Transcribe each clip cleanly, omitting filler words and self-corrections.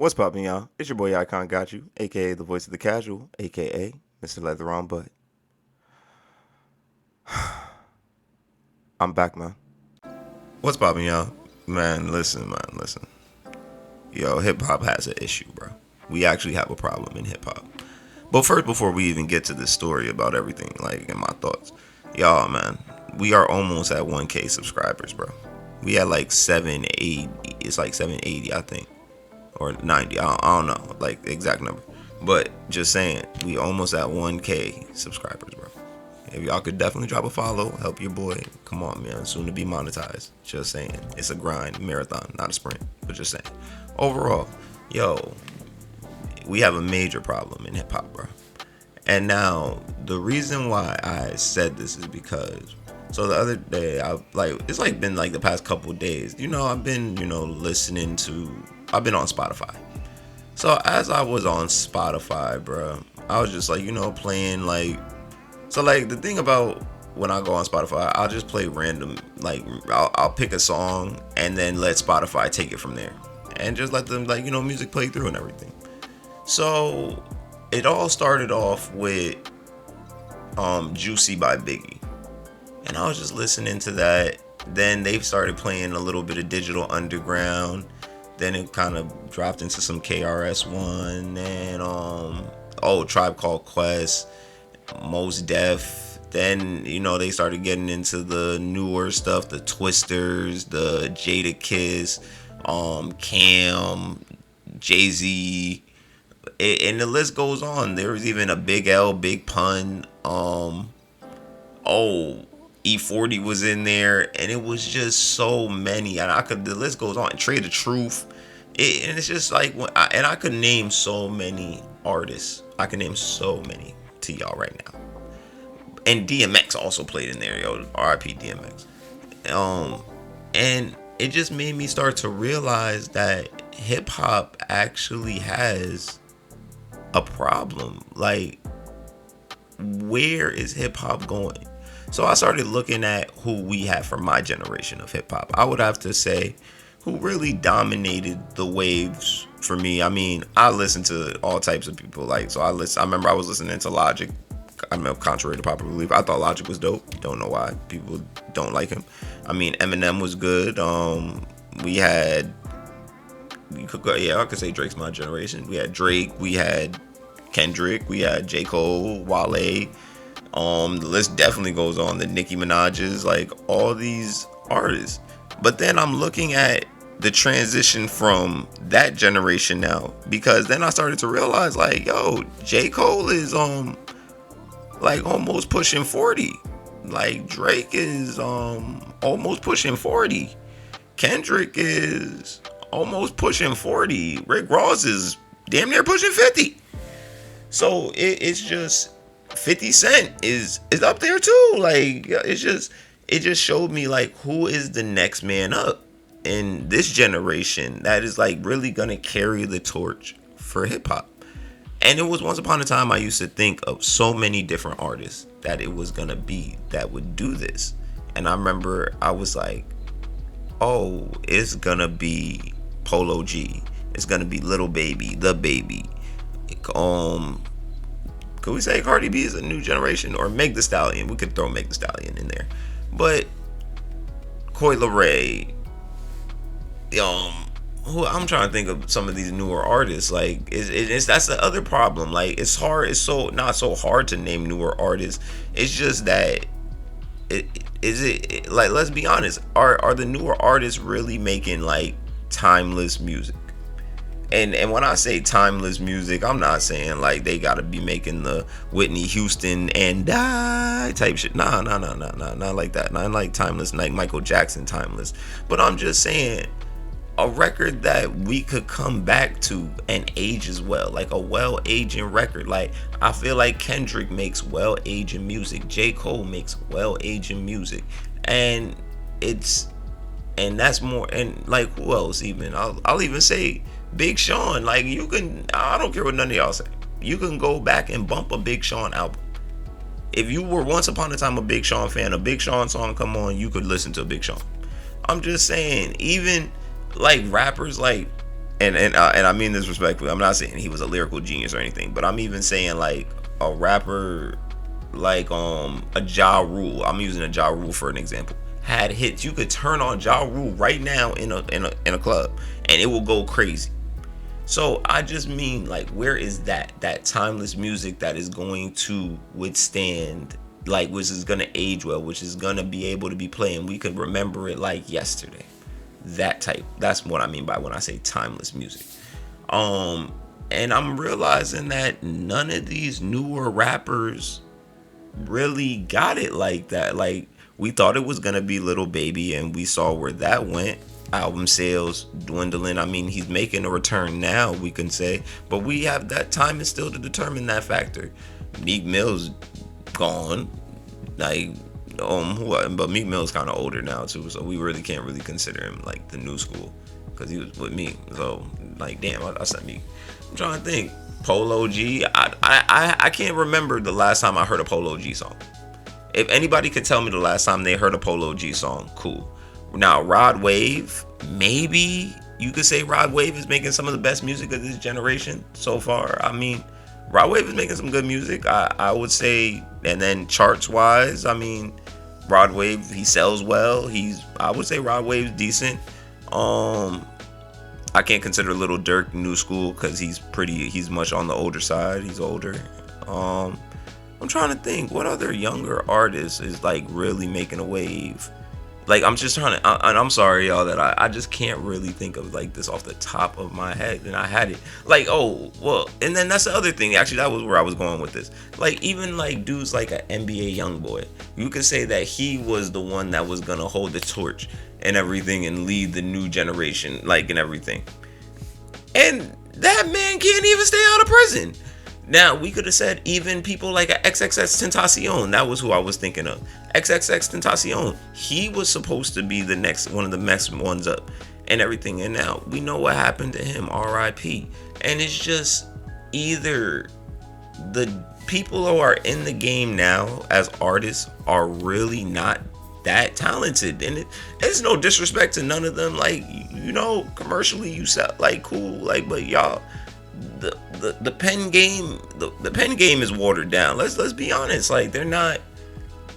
What's poppin', y'all? It's your boy Icon Got You, aka the voice of the casual, aka Mr. Leather on Butt. I'm back, man. What's poppin', y'all? Man, listen. Yo, hip hop has an issue, bro. We actually have a problem in hip hop. But first, before we even get to this story about everything, like in my thoughts, y'all, man, we are almost at 1K subscribers, bro. We had like 780. It's like 780, I think, or 90. I don't know, like the exact number. But just saying, we almost at 1K subscribers, bro. If y'all could definitely drop a follow, help your boy. Come on, man. Soon to be monetized. Just saying. It's a grind, marathon, not a sprint. But just saying. Overall, yo, we have a major problem in hip hop, bro. And now the reason why I said this is because so the other day it's like been like the past couple days. I've been listening to. I've been on Spotify. So as I was on Spotify, bro, I was just like playing like. So like the thing about when I go on Spotify, I'll just play random, like I'll pick a song and then let Spotify take it from there, and just let them music play through and everything. So it all started off with Juicy by Biggie, and I was just listening to that. Then they started playing a little bit of Digital Underground. Then it kind of dropped into some KRS-One and Tribe Called Quest. Most Def. Then they started getting into the newer stuff, the Twisters, the Jada Kiss, Cam, Jay-Z, and the list goes on. There was even a Big L, Big Pun, E40 was in there, and it was just so many, and the list goes on. Trade the Truth, and it's just like, and I could name so many artists. I can name so many to y'all right now. And DMX also played in there, yo. R.I.P. DMX. And it just made me start to realize that hip hop actually has a problem. Like, where is hip hop going? So I started looking at who we have from my generation of hip hop. I would have to say who really dominated the waves for me. I mean, I listened to all types of people. I remember I was listening to Logic. I mean, contrary to popular belief, I thought Logic was dope. Don't know why people don't like him. I mean, Eminem was good. We had, I could say Drake's my generation. We had Drake. We had Kendrick. We had J. Cole, Wale. The list definitely goes on. The Nicki Minaj's, like all these artists. But then I'm looking at the transition from that generation now, because then I started to realize, like, yo, J. Cole is like almost pushing 40. Like Drake is almost pushing 40. Kendrick is almost pushing 40. Rick Ross is damn near pushing 50. So it's just 50 Cent is up there too. Like it just showed me like who is the next man up in this generation that is like really gonna carry the torch for hip hop. And it was once upon a time I used to think of so many different artists that it was gonna be that would do this. And I remember I was like, oh, it's gonna be Polo G. It's gonna be Little Baby, The Baby. Could we say Cardi B is a new generation? Or Meg Thee Stallion? We could throw Meg Thee Stallion in there. But Coi Leray, who I'm trying to think of some of these newer artists. Like it's that's the other problem. Like it's hard. It's so not so hard to name newer artists. It's just that like, let's be honest. Are the newer artists really making like timeless music? And when I say timeless music, I'm not saying like they gotta be making the Whitney Houston and die type shit. Nah, not like that. Not like timeless, like Michael Jackson timeless. But I'm just saying a record that we could come back to and age as well, like a well-aging record. Like I feel like Kendrick makes well-aging music, J. Cole makes well-aging music, and that's more. And like who else? Even I'll even say Big Sean. Like you can, I don't care what none of y'all say, you can go back and bump a Big Sean album. If you were once upon a time a Big Sean fan, a Big Sean song come on, you could listen to Big Sean. I'm just saying, even like rappers like and I mean this respectfully. I'm not saying he was a lyrical genius or anything, but I'm even saying like a rapper like a Ja Rule. I'm using a Ja Rule for an example. Had hits. You could turn on Ja Rule right now in a club, and it will go crazy. So I just mean like, where is that timeless music that is going to withstand, like, which is gonna age well, which is gonna be able to be playing. We could remember it like yesterday. That type. That's what I mean by when I say timeless music. And I'm realizing that none of these newer rappers really got it like that. Like, we thought it was gonna be Little Baby, and we saw where that went. Album sales dwindling. I mean, he's making a return now, we can say, but we have that time is still to determine that factor. Meek Mill's gone. Like, but Meek Mill's kind of older now too, so we really can't really consider him like the new school because he was with me. So like, damn, I said Meek. I'm trying to think. Polo G. I can't remember the last time I heard a Polo G song. If anybody could tell me the last time they heard a Polo G song, cool. Now, Rod Wave, maybe you could say Rod Wave is making some of the best music of this generation so far. I mean, Rod Wave is making some good music, I would say. And then charts wise, I mean, Rod Wave, he sells well. I would say Rod Wave's decent. I can't consider Little Durk new school because he's much on the older side. He's older. I'm trying to think what other younger artist is like really making a wave. Like, I'm just trying to, and I'm sorry, y'all, that I just can't really think of like this off the top of my head. And I had it like, oh, well, and then that's the other thing. Actually, that was where I was going with this. Like, even like dudes like an NBA YoungBoy, you could say that he was the one that was gonna hold the torch and everything and lead the new generation, like, and everything. And that man can't even stay out of prison. Now, we could have said even people like a XXX Tentacion. That was who I was thinking of. XXX Tentacion. He was supposed to be one of the next ones up and everything. And now we know what happened to him. R.I.P. And it's just either the people who are in the game now as artists are really not that talented. And it's no disrespect to none of them. Like, you know, commercially you sound like cool. Like, but y'all, the pen game, the pen game is watered down. Let's be honest. Like, they're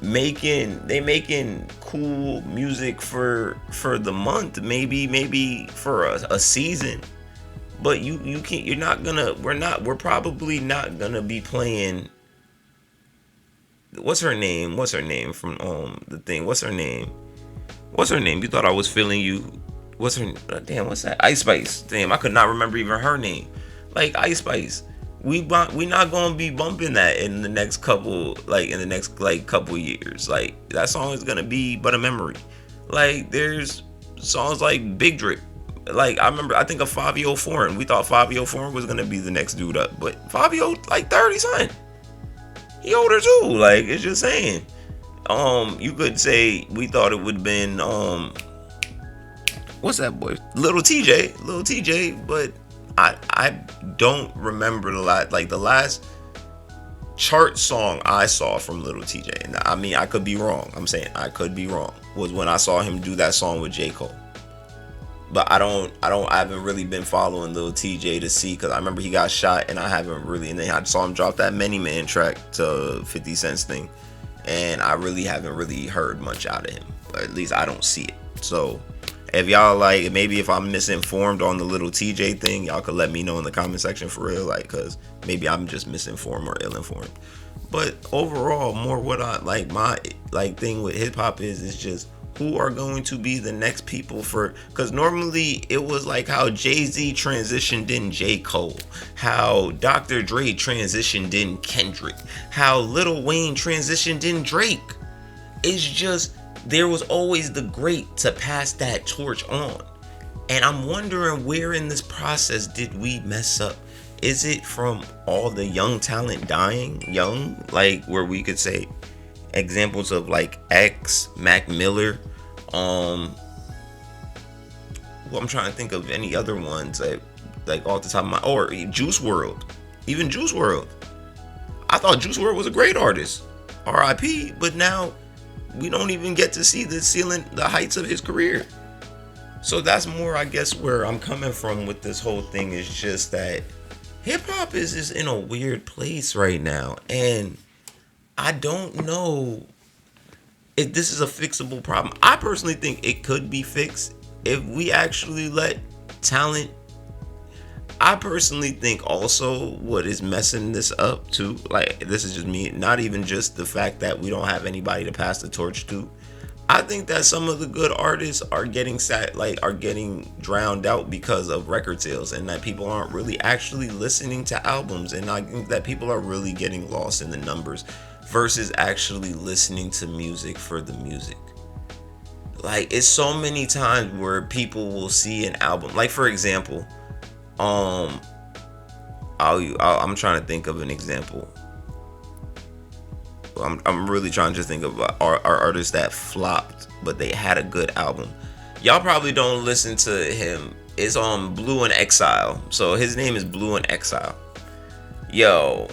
making cool music for the month, maybe for a season. But you can't. We're probably not gonna be playing. What's her name from the thing? What's her name? You thought I was feeling you. What's that? Ice Spice. Damn, I could not remember even her name. Like, Ice Spice, we not gonna be bumping that in the next couple years. Like, that song is gonna be but a memory. Like, there's songs like Big Drip. Like, I think of Fabio Foreign. We thought Fabio Foreign was gonna be the next dude up, but Fabio like 30 something. He older too. Like, it's just saying. You could say we thought it would have been what's that boy? Little TJ, but I don't remember the last chart song I saw from Little TJ. And I mean, I could be wrong. I'm saying I could be wrong. Was when I saw him do that song with J. Cole. But I haven't really been following Lil TJ to see, because I remember he got shot and I haven't really, and then I saw him drop that Many Man track to 50 Cent's thing, and I really haven't really heard much out of him. Or at least I don't see it. So if y'all like, maybe if I'm misinformed on the Little TJ thing, y'all could let me know in the comment section for real, like, because maybe I'm just misinformed or ill-informed. But overall, more what I like, my like thing with hip hop is just who are going to be the next people for, because normally it was like how Jay-Z transitioned in J. Cole, how Dr. Dre transitioned in Kendrick, how Lil Wayne transitioned in Drake. It's just, there was always the great to pass that torch on. And I'm wondering where in this process did we mess up? Is it from all the young talent dying young, like where we could say examples of like X, Mac Miller, well, I'm trying to think of any other ones that, like, off the top of my, or Juice WRLD, even Juice WRLD. I thought Juice WRLD was a great artist, R.I.P. But now we don't even get to see the ceiling, the heights of his career. So that's more, I guess, where I'm coming from with this whole thing is just that hip hop is just in a weird place right now, and I don't know if this is a fixable problem. I personally think it could be fixed if we actually let talent. I personally think also what is messing this up too, like this is just me, not even just the fact that we don't have anybody to pass the torch to. I think that some of the good artists are getting are getting drowned out because of record sales, and that people aren't really actually listening to albums, and I think that people are really getting lost in the numbers versus actually listening to music for the music. Like it's so many times where people will see an album, like for example, um, I'm trying to think of an example. I'm really trying to just think of our artists that flopped, but they had a good album. Y'all probably don't listen to him. It's on Blue and Exile. So his name is Blue and Exile. Yo,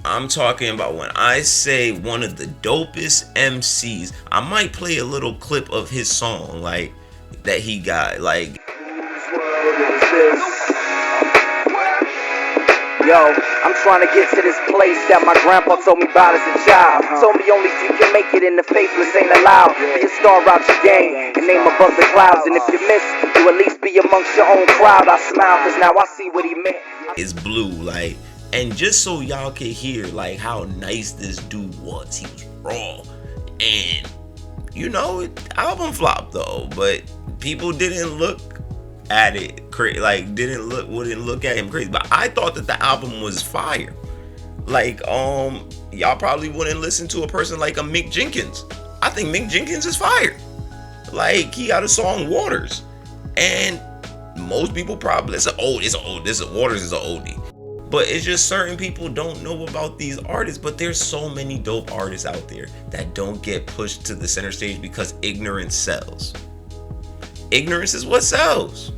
I'm talking about when I say one of the dopest MCs. I might play a little clip of his song, like that he got. Like, yo, I'm trying to get to this place that my grandpa told me about as a child. Told me only if you can make it in the faithless ain't allowed. You star out your game and name above the clouds. And if you miss, you at least be amongst your own crowd. I smile cause now I see what he meant. It's Blue, like, and just so y'all can hear like how nice this dude was. He was raw. And you know, album flopped though, but people didn't look at it like wouldn't look at him crazy. But I thought that the album was fire. Like y'all probably wouldn't listen to a person like a Mick Jenkins. I think Mick Jenkins is fire. Like he got a song Waters, and most people probably Waters is an oldie. But it's just certain people don't know about these artists. But there's so many dope artists out there that don't get pushed to the center stage because ignorance sells. Ignorance is what sells.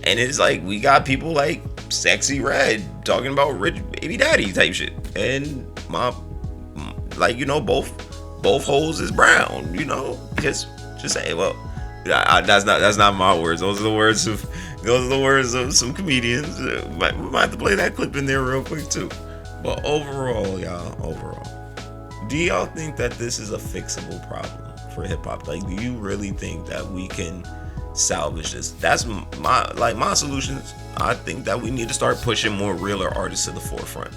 And it's like we got people like Sexy Red talking about rich baby daddy type shit, and my like, you know, both holes is brown, you know. Just say, well, that's not my words. Those are the words of some comedians. We might have to play that clip in there real quick too. But overall, do y'all think that this is a fixable problem for hip hop? Like, do you really think that we can salvage this? That's my solutions. I think that we need to start pushing more realer artists to the forefront.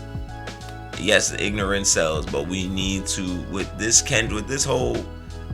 Yes, ignorance sells, but we need to, with this whole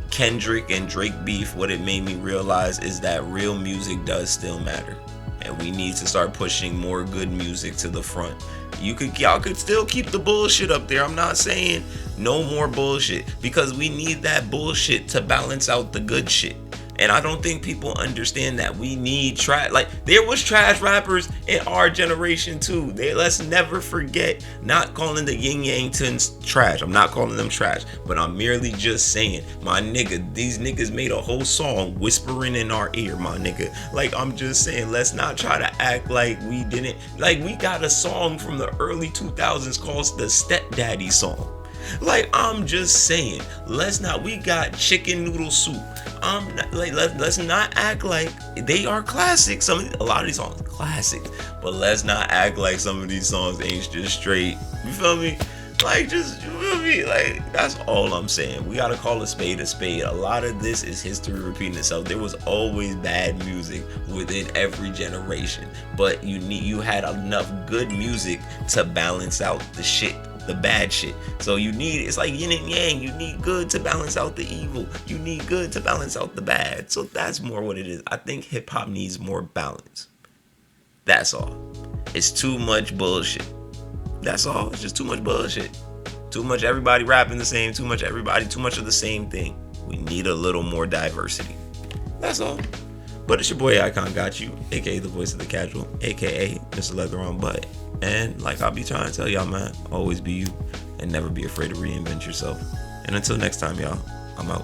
Kendrick and Drake beef, what it made me realize is that real music does still matter, and we need to start pushing more good music to the front. Y'all could still keep the bullshit up there. I'm not saying no more bullshit, because we need that bullshit to balance out the good shit. And I don't think people understand that we need trash. Like, there was trash rappers in our generation too. Let's never forget, not calling the Yin Yang Twins trash. I'm not calling them trash, but I'm merely just saying, my nigga, these niggas made a whole song whispering in our ear, my nigga. Like, I'm just saying, let's not try to act like we didn't. Like, we got a song from the early 2000s called the Stepdaddy song. Like, I'm just saying, we got Chicken Noodle Soup. Let's not act like they are classics. A lot of these songs are classics, but let's not act like some of these songs ain't just straight. You feel me? Like, you feel me? Like, that's all I'm saying. We gotta call a spade a spade. A lot of this is history repeating itself. There was always bad music within every generation, but you had enough good music to balance out the bad shit. So it's like yin and yang. You need good to balance out the evil. You need good to balance out the bad. So that's more what it is. I think hip hop needs more balance. That's all. It's too much bullshit. That's all. It's just too much bullshit. Too much everybody rapping the same. Too much of the same thing. We need a little more diversity. That's all. But it's your boy Icon Got You, aka the voice of the casual, aka Mr. Leather on Butt. And like I'll be trying to tell y'all, man, always be you and never be afraid to reinvent yourself. And until next time, y'all, I'm out.